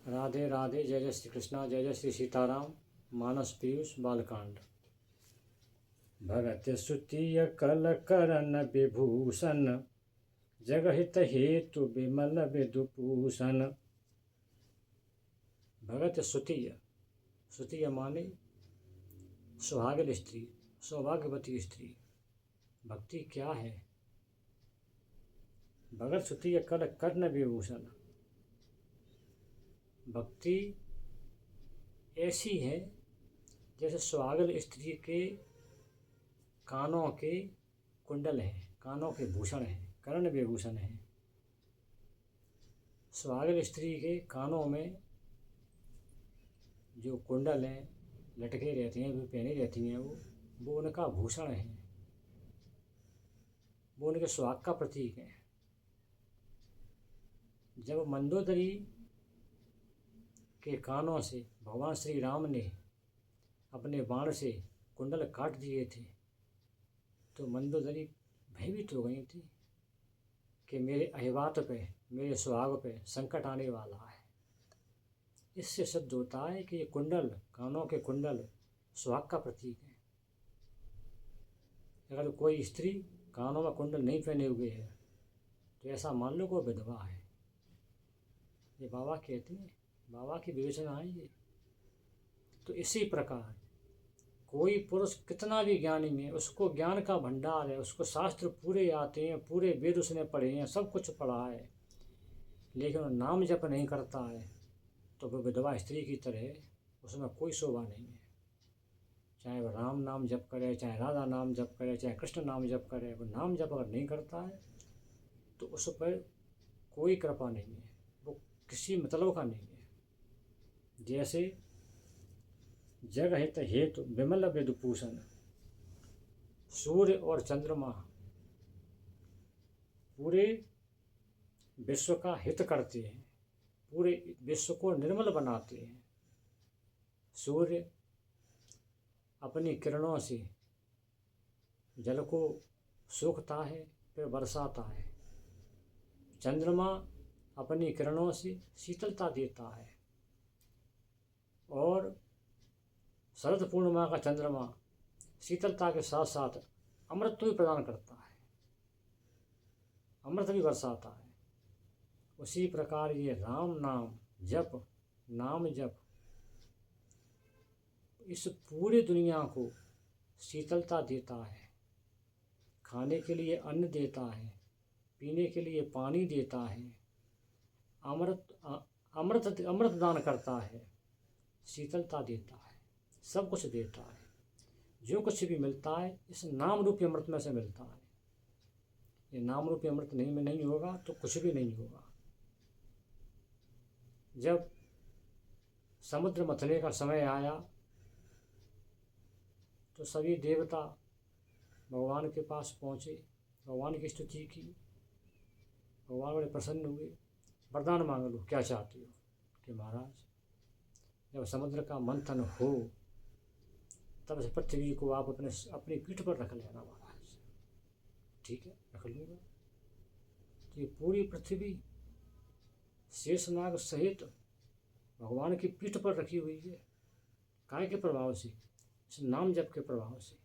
राधे राधे। जय जय श्री कृष्णा, जय जय श्री सीताराम। मानस पीयूष बालकांड। भगत सुतिय कल करन विभूषण, जगहित हेतु विमल विदुपूषण। भगत सुतिय, सुतिय माने सुहागिन स्त्री, सौभाग्यवती स्त्री। भक्ति क्या है? भगत सुतिय कल कर्ण विभूषण। भक्ति ऐसी है जैसे सुहागिन स्त्री के कानों के कुंडल हैं, कानों के भूषण हैं, कर्ण विभूषण हैं। सुहागिन स्त्री के कानों में जो कुंडल हैं, लटके रहती हैं, जो पहनी रहती हैं, वो उनका भूषण है, वो उनके सुहाग का प्रतीक है। जब मंदोदरी के कानों से भगवान श्री राम ने अपने बाण से कुंडल काट दिए थे, तो मंदोदरी भयभीत हो गई थी कि मेरे अहिवात पे, मेरे सुहाग पे संकट आने वाला है। इससे सिद्ध होता है कि ये कुंडल, कानों के कुंडल सुहाग का प्रतीक है। अगर कोई स्त्री कानों में कुंडल नहीं पहने हुए है तो ऐसा मान लो को विधवा है। ये बाबा कहते हैं, बाबा की विवेचना है ये। तो इसी प्रकार कोई पुरुष कितना भी ज्ञानी है, उसको ज्ञान का भंडार है, उसको शास्त्र पूरे आते हैं, पूरे वेद उसने पढ़े हैं, सब कुछ पढ़ा है, लेकिन वो नाम जप नहीं करता है तो वो विधवा स्त्री की तरह, उसमें कोई शोभा नहीं है। चाहे वह राम नाम जप करे, चाहे राधा नाम जप करे, चाहे कृष्ण नाम जप करे, वो नाम जप अगर नहीं करता है तो उस पर कोई कृपा नहीं है, वो किसी मतलब का नहीं है। जैसे जग हित हेतु विमल विदुपूषण, सूर्य और चंद्रमा पूरे विश्व का हित करते हैं, पूरे विश्व को निर्मल बनाते हैं। सूर्य अपनी किरणों से जल को सोखता है, फिर बरसाता है। चंद्रमा अपनी किरणों से शीतलता देता है, और शरद पूर्णिमा का चंद्रमा शीतलता के साथ साथ अमृत भी प्रदान करता है, अमृत भी बरसाता है। उसी प्रकार ये राम नाम जप, नाम जप इस पूरी दुनिया को शीतलता देता है, खाने के लिए अन्न देता है, पीने के लिए पानी देता है, अमृत अमृत अमृत दान करता है, शीतलता देता है, सब कुछ देता है। जो कुछ भी मिलता है इस नाम रूपी अमृत में से मिलता है। ये नाम रूपी अमृत नहीं होगा तो कुछ भी नहीं होगा। जब समुद्र मथने का समय आया तो सभी देवता भगवान के पास पहुँचे, भगवान की स्तुति की। भगवान बड़े प्रसन्न हुए, वरदान मांग लो, क्या चाहते हो? कि महाराज जब समुद्र का मंथन हो तब इस पृथ्वी को आप अपनी पीठ पर रख लेना महाराज। ठीक है, रख लूँगा। तो ये पूरी पृथ्वी शेषनाग सहित भगवान की पीठ पर रखी हुई है। काय के प्रभाव से? इस नाम जप के प्रभाव से।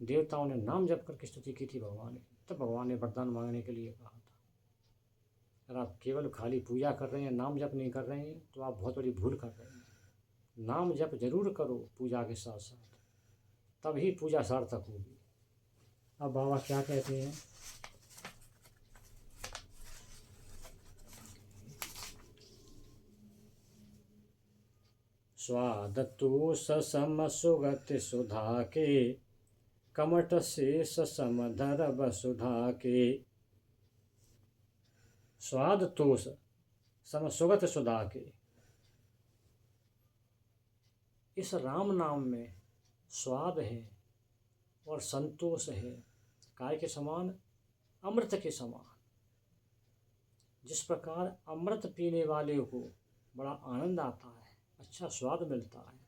देवताओं ने नाम जप करके स्तुति की थी भगवान की, तब भगवान ने वरदान मांगने के लिए कहा था। अगर आप केवल खाली पूजा कर रहे हैं, नाम जप नहीं कर रहे हैं, तो आप बहुत बड़ी भूल कर रहे हैं। नाम जप जरूर करो पूजा के साथ साथ, तभी पूजा सार्थक होगी। अब बाबा क्या कहते हैं? स्वाद तो ससम सुगत सुधा के, कमट से ससम धर वसुधा के। स्वाद तोष सम सुगत सुधा के। इस राम नाम में स्वाद है और संतोष है, काय के समान, अमृत के समान। जिस प्रकार अमृत पीने वाले को बड़ा आनंद आता है, अच्छा स्वाद मिलता है,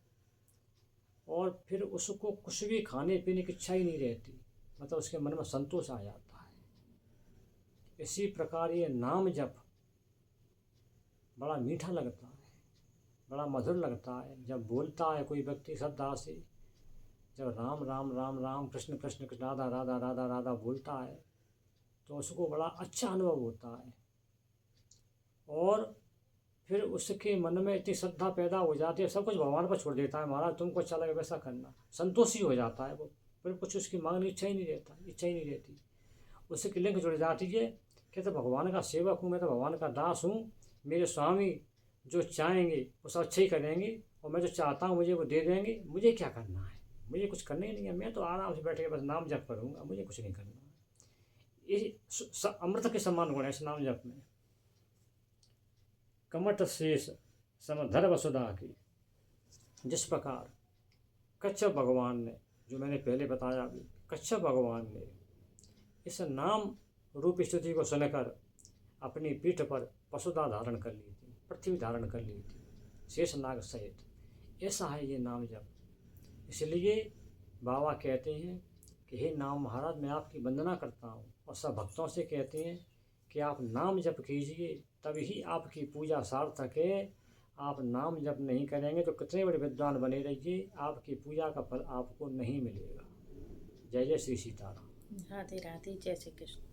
और फिर उसको कुछ भी खाने पीने की इच्छा ही नहीं रहती, मतलब उसके मन में संतोष आ जाता है। इसी प्रकार ये नाम जप बड़ा मीठा लगता है, बड़ा मधुर लगता है। जब बोलता है कोई व्यक्ति श्रद्धा से, जब राम राम राम राम कृष्ण कृष्ण कृष्ण राधा राधा राधा राधा बोलता है तो उसको बड़ा अच्छा अनुभव होता है। और फिर उसके मन में इतनी श्रद्धा पैदा हो जाती है, सब कुछ भगवान पर छोड़ देता है। महाराज तुमको अच्छा लगे वैसा करना, संतोषी हो जाता है वो। फिर कुछ उसकी मांगने इच्छा ही नहीं रहती। उससे लिंक जुड़ जाती है कि तो भगवान का सेवक हूँ, मैं तो भगवान का दास हूँ, मेरे स्वामी जो चाहेंगे वो सब अच्छे ही करेंगे, और मैं जो चाहता हूँ मुझे वो दे देंगे। मुझे क्या करना है, मुझे कुछ करना ही नहीं है, मैं तो आराम से बैठ के बस नाम जप करूँगा, मुझे कुछ नहीं करना है। ये अमृत के समान गुण है इस नाम जप में। कमठ शेष समधर वसुधा की, जिस प्रकार कच्छप भगवान ने, जो मैंने पहले बताया अभी, कच्छप भगवान ने इस नाम रूप स्तुति को सुनकर अपनी पीठ पर वसुधा धारण कर ली थी, पृथ्वी धारण कर ली थी शेषनाग सहित। ऐसा है ये नाम जप। इसलिए बाबा कहते हैं कि हे नाम महाराज, मैं आपकी वंदना करता हूँ, और सब भक्तों से कहते हैं कि आप नाम जप कीजिए, तभी आपकी पूजा सार्थक है। आप नाम जप नहीं करेंगे तो कितने बड़े विद्वान बने रहिए, आपकी पूजा का फल आपको नहीं मिलेगा। जय जय श्री सीताराम। राधे राधे, जय श्री कृष्ण।